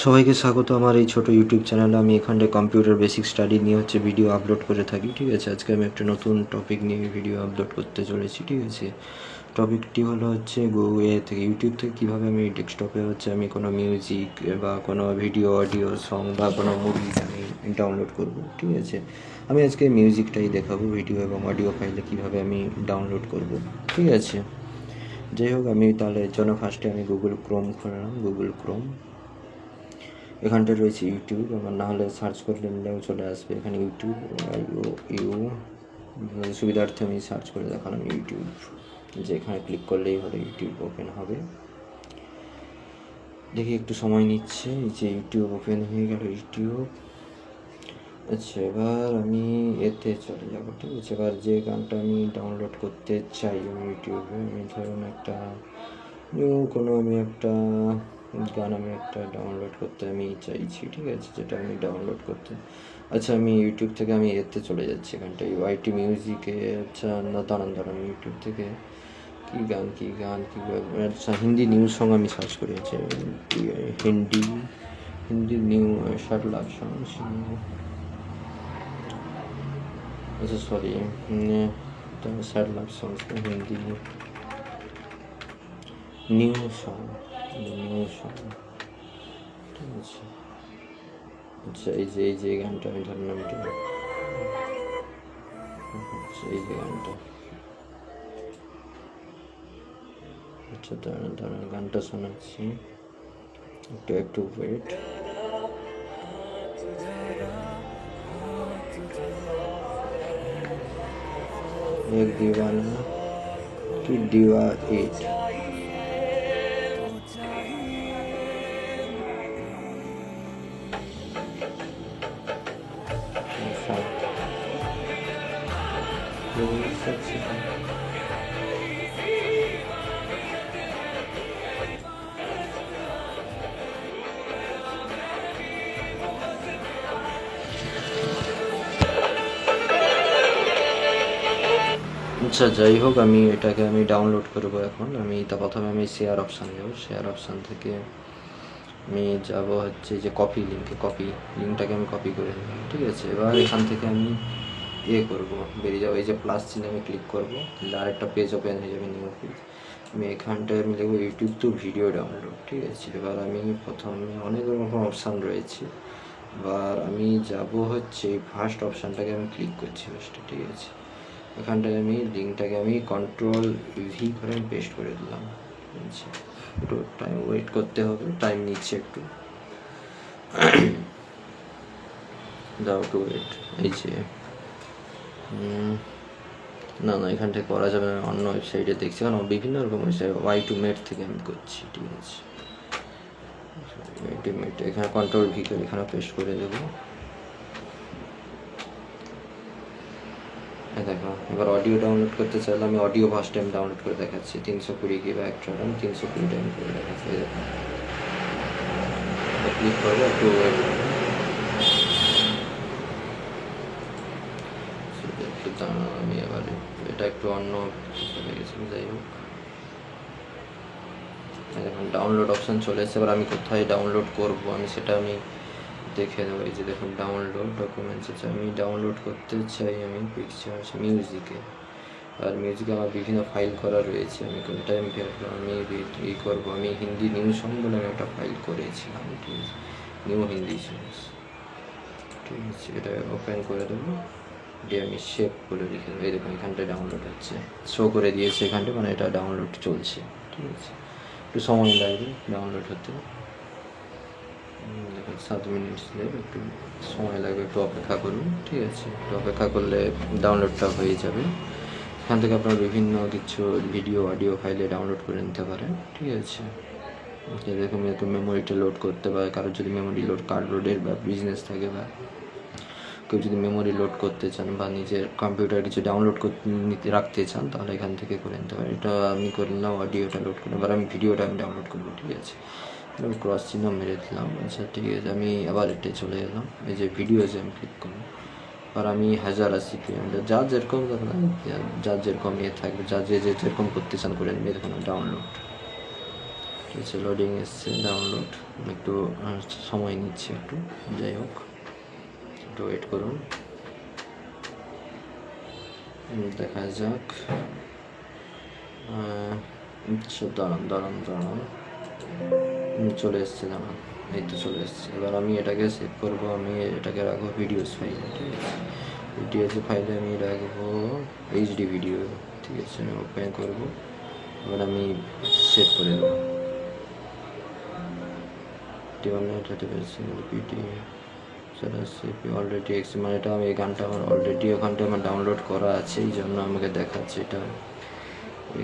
সবাইকে স্বাগত আমার এই ছোট ইউটিউব চ্যানেলে। আমি এখানে কম্পিউটার বেসিক স্টাডি নিয়ে ভিডিও আপলোড করে থাকি, ঠিক আছে। আজকে আমি একটা নতুন টপিক নিয়ে ভিডিও আপলোড করতে চলেছি, ঠিক আছে। টপিকটি হলো থেকে ইউটিউব থেকে কীভাবে আমি ডেস্কটপে আমি কোনো মিউজিক বা কোনো ভিডিও, অডিও, সং বা কোনো মুভি আমি ডাউনলোড করব, ঠিক আছে। আমি আজকে মিউজিকটাই দেখাবো, ভিডিও এবং অডিও ফাইলে কীভাবে আমি ডাউনলোড করব, ঠিক আছে। যাই হোক, আমি তাহলে জন্য ফার্স্টে আমি গুগল ক্রোম খুললাম। গুগল ক্রোম, এখানটা রয়েছে ইউটিউব। আমার না হলে সার্চ করলে নিলেও চলে আসবে এখানে ইউটিউব। সুবিধার্থে আমি সার্চ করে দেখালাম ইউটিউব, যে এখানে ক্লিক করলেই হলো ইউটিউব ওপেন হবে। দেখি একটু সময় নিচ্ছে, যে ইউটিউব ওপেন হয়ে গেল ইউটিউব। আচ্ছা, এবার আমি এতে চলে যাব, ঠিক আছে। এবার যে গানটা আমি ডাউনলোড করতে চাই আমি ইউটিউবে, আমি ধরুন একটা আমি একটা গান আমি একটা ডাউনলোড করতে আমি চাইছি, ঠিক আছে, যেটা আমি ডাউনলোড করতে। আচ্ছা, আমি ইউটিউব থেকে আমি এতে চলে যাচ্ছি, এখানটায় ওয়াইটি মিউজিকে। আচ্ছা না, দাঁড়ান ইউটিউব থেকে কী গান আচ্ছা, হিন্দি নিউজ সং আমি সার্চ করেছি। Hindi new shirt song. আচ্ছা sorry, sad love song, Hindi new song, ঠিক আছে। আচ্ছা, এই যে গানটা আমি ধরলাম, আচ্ছা এই যে গানটা, আচ্ছা দাঁড়ান গানটা শোনাচ্ছি, একটু ওয়েট। एक दीवाना की दीवा 8। আচ্ছা, যাই হোক, আমি এটাকে আমি ডাউনলোড করব এখন। আমি তা প্রথমে আমি শেয়ার অপশানে যাব। শেয়ার অপশান থেকে আমি যাব যে কপি লিঙ্কটাকে আমি কপি করে নেব, ঠিক আছে। এবার এখান থেকে আমি করবো, বেরিয়ে যাবো, এই যে প্লাস চিহ্নে আমি ক্লিক করবো, তাহলে আরেকটা পেজ ওপেন হয়ে যাবে, নিউ পেজ। আমি এখানটায় আমি লিখবো ইউটিউব টু ভিডিও ডাউনলোড, ঠিক আছে। এবার আমি প্রথমে অনেক রকম অপশান রয়েছে, এবার আমি যাব ফার্স্ট অপশানটাকে আমি ক্লিক করছি ফার্স্টে, ঠিক আছে। এখানটায় আমি লিঙ্কটাকে আমি কন্ট্রোল ভি করে আমি পেস্ট করে দিলাম, ঠিক আছে। একটু টাইম ওয়েট করতে হবে, টাইম নিচ্ছে একটু, দাও একটু ওয়েট। এই যে না এখানটায় করা যাবে না, অন্য ওয়েবসাইটে দেখছি, কারণ বিভিন্ন রকম ওয়েবসাইট Y2Mate থেকে আমি করছি, ঠিক আছে। Y2Mate এখানে কন্ট্রোল ভি করে এখানে পেস্ট করে দেবো। দেখো, এবার অডিও ডাউনলোড করতে চাইলে আমি অডিও ফার্স্ট টাইম ডাউনলোড করে দেখাচ্ছি। 320 GB একটা আমি 320 টাইম করে দেখাচ্ছি। দেখো, ক্লিক করবো, একটু ওয়েট একটু দাঁড়ানো, আমি এবার এটা একটু অন্য চলে গেছি, যাই হোক। দেখুন ডাউনলোড অপশান চলে এসেছে। এবার আমি কোথায় ডাউনলোড করব আমি সেটা আমি দেখে দেবো। এই যে দেখুন ডাউনলোড ডকুমেন্টস আছে, আমি ডাউনলোড করতে চাই আমি পিকচার্স মিউজিকে। আর মিউজিকে আমার বিভিন্ন ফাইল করা রয়েছে, আমি কোনটাই আমি করবো। আমি হিন্দি নিউজ সং বলে আমি একটা ফাইল করেছিলাম, ঠিক আছে, নিউ হিন্দি সংস, ঠিক আছে। এটা ওপেন করে দেবো, দিয়ে আমি সেভ বলে লিখে দেবো। এই দেখুন এখানটায় ডাউনলোড হচ্ছে, শো করে দিয়েছে এখানটা, মানে এটা ডাউনলোড চলছে, ঠিক আছে। একটু সময় লাগবে ডাউনলোড হতে, দেখুন 7 মিনিট লাগবে, একটু সময় লাগবে, একটু অপেক্ষা করুন, ঠিক আছে। একটু অপেক্ষা করলে ডাউনলোডটা হয়ে যাবে। এখান থেকে আপনারা বিভিন্ন কিছু ভিডিও, অডিও ফাইলে ডাউনলোড করে নিতে পারেন, ঠিক আছে। দেখুন একটু মেমোরিটা লোড করতে পারে, কারোর যদি মেমোরি কার্ড লোডের বা বিজনেস থাকে, বা কেউ যদি মেমোরি লোড করতে চান বা নিজের কম্পিউটারে কিছু ডাউনলোড করতে রাখতে চান, তাহলে এখান থেকে করে নিতে পারেন। এটা আমি করে নিলাম, অডিওটা লোড করে, এবার আমি ভিডিওটা আমি ডাউনলোড করবো, ঠিক আছে। আমি ক্রস চিহ্ন মেরে দিলাম, আচ্ছা ঠিক আছে। আমি আবার এটাই চলে এলাম, এই যে ভিডিওজে আমি ক্লিক করলাম। আর আমি 1080p, যার যেরকম যার যেরকম থাকবে, যেরকম করতে চান করে নেবে। দেখুন ডাউনলোড, ঠিক আছে, লোডিং এসছে, ডাউনলোড একটু সময় নিচ্ছে একটু, যাই হোক একটু ওয়েট করুন, দেখা যাক। আচ্ছা দাঁড়ান, চলে এসছে, দাঁড়ান, এই তো চলে এসছে। এবার আমি এটাকে সেভ করবো, আমি এটাকে রাখবো ভিডিওস ফাইলে, ঠিক আছে, ভিডিওস ফাইলে আমি রাখবো এইচডি ভিডিও, ঠিক আছে, আমি ওপেন করবো, এবার আমি সেভ করে দেবো। অলরেডি মানে এটা আমি এই গানটা আমার অলরেডি ওখানটা আমার ডাউনলোড করা আছে, এই জন্য আমাকে দেখাচ্ছে এটা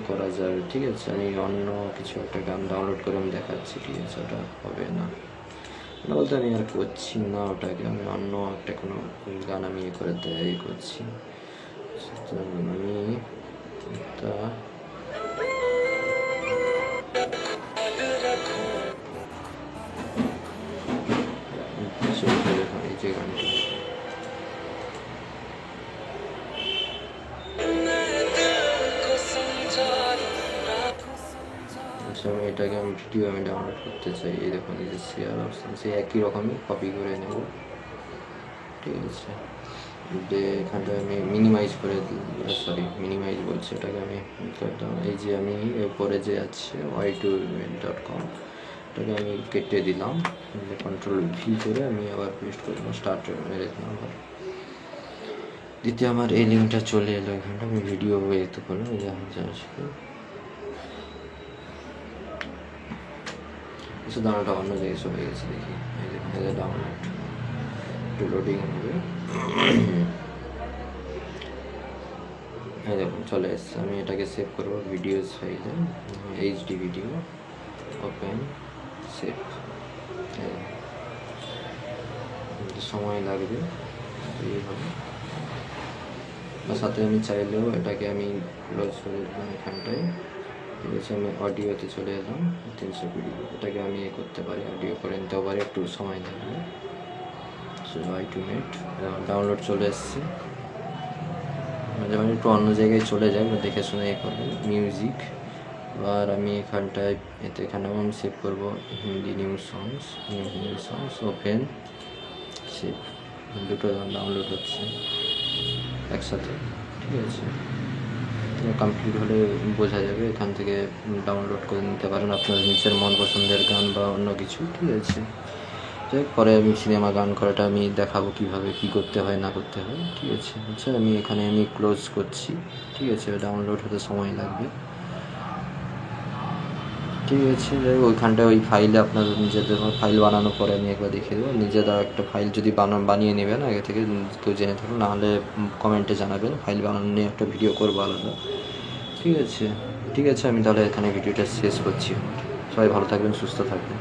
করা যাবে, ঠিক আছে। আমি অন্য কিছু একটা গান ডাউনলোড করে আমি দেখাচ্ছি, ঠিক আছে, ওটা হবে না বলতে আমি আর করছি না ওটাকে, আমি অন্য একটা কোনো গান আমি করে করছি, আমি তা এই যে গানটা, আমি এটাকে ভিডিও ডাউনলোড করতে চাই, এই দেখুন এই যে শেয়ার অপশান, সেই একই রকমই কপি করে নেব, ঠিক আছে। এখানটায় আমি মিনিমাইজ বলছি, এটাকে আমি করতাম, এই যে আমি উপরে যে আছে y2.com, এটাকে আমি কেটে দিলাম, কন্ট্রোল ভি করে আমি আবার পেস্ট করলাম, স্টার্ট মেরে দিলাম, আবার দ্বিতীয় আমার এই লিঙ্কটা চলে এলো, এখানটা আমি ভিডিও তো করলাম, এই যে আসবে, কিছু দানাটা অন্য জায়গায় চলে গেছে, দেখি এই দেখুন, এই যে ডাউনলোড একটু লোডিং হবে, এই দেখুন চলে এসছে। আমি এটাকে সেভ করবো ভিডিওস ফাইলে, এইচডি ভিডিও, ওপেন, সেভ, সময় লাগবে এইভাবে। সাথে আমি চাইলেও এটাকে আমি ক্লোজ করে দিলাম এখানটায়, ঠিক আছে, আমি অডিওতে চলে এলাম 320, এটাকে আমি করতে পারি, অডিও করে নিতেও পারি, একটু সময় লাগবে। y2net ডাউনলোড চলে এসছে, যেমন একটু অন্য জায়গায় চলে যায়, দেখে শুনে করবেন, মিউজিক, আর আমি এখানটায় এখানেও আমি সেভ করবো হিন্দি নিউ সংস, ওপেন, সেভ, দুটো ডাউনলোড হচ্ছে একসাথে, ঠিক আছে, কমপ্লিট হলে বোঝা যাবে, এখান থেকে ডাউনলোড করে নিতে পারেন আপনার নিজের মন পছন্দের গান বা অন্য কিছু, ঠিক আছে। যাই পরে আমি সিনেমা গান করাটা আমি দেখাবো কীভাবে কী করতে হয় না করতে হয়, ঠিক আছে। আচ্ছা আমি এখানে ক্লোজ করছি, ঠিক আছে, ডাউনলোড হতে সময় লাগবে, ঠিক আছে। যাই ওইখানটায় ওই ফাইলে আপনার নিজেদের ফাইল বানানোর পরে আমি একবার দেখিয়ে দেবো, নিজেরা একটা ফাইল যদি বানিয়ে নেবেন আগে থেকে, কেউ জেনে থাকুন, নাহলে কমেন্টে জানাবেন, ফাইল বানানো নিয়ে একটা ভিডিও করবো আলাদা, ঠিক আছে। আমি তাহলে এখানে ভিডিওটা শেষ করছি, সবাই ভালো থাকবেন, সুস্থ থাকবেন।